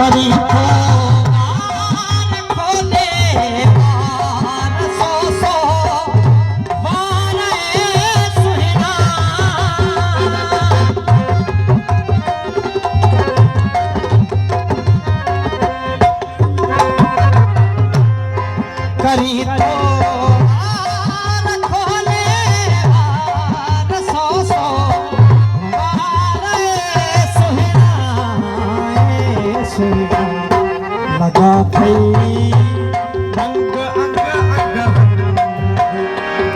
करी तो खोले बार सो सो बार सुहिना करी तो लगा थई रंग अंग अंग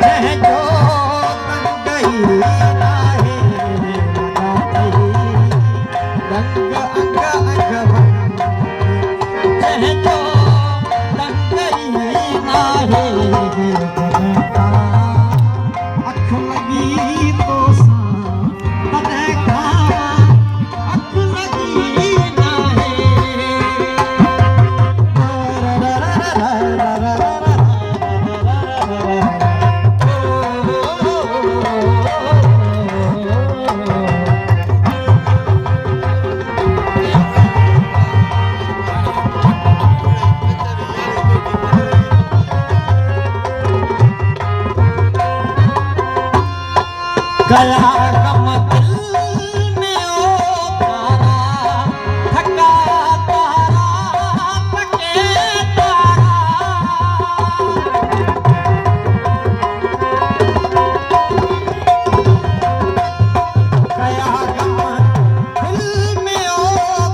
जह जो तंग गई नाहे लगा थई रंग अंग अंग जह जो तंग गई नाहे अख लगी तो गया गम दिल में ओ तारा थका तारा थके तारा गया गम दिल में ओ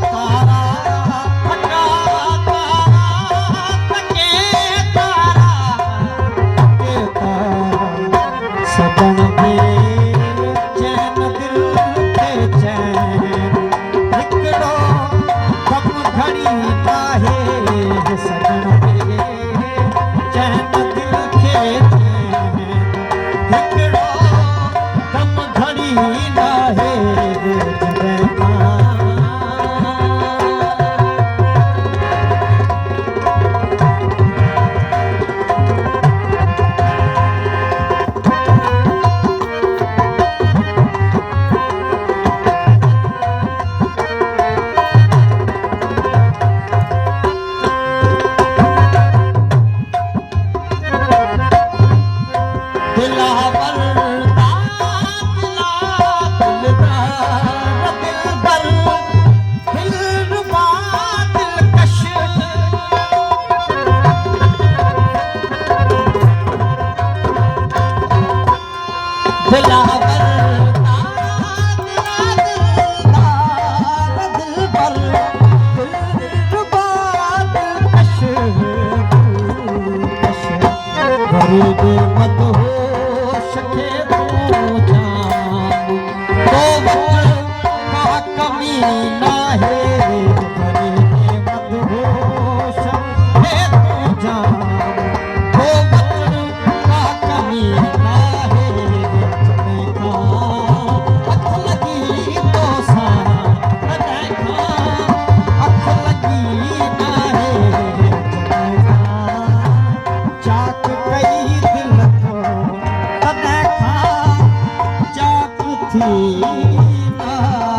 तारा थका तारा थके तारा सदन में थी ना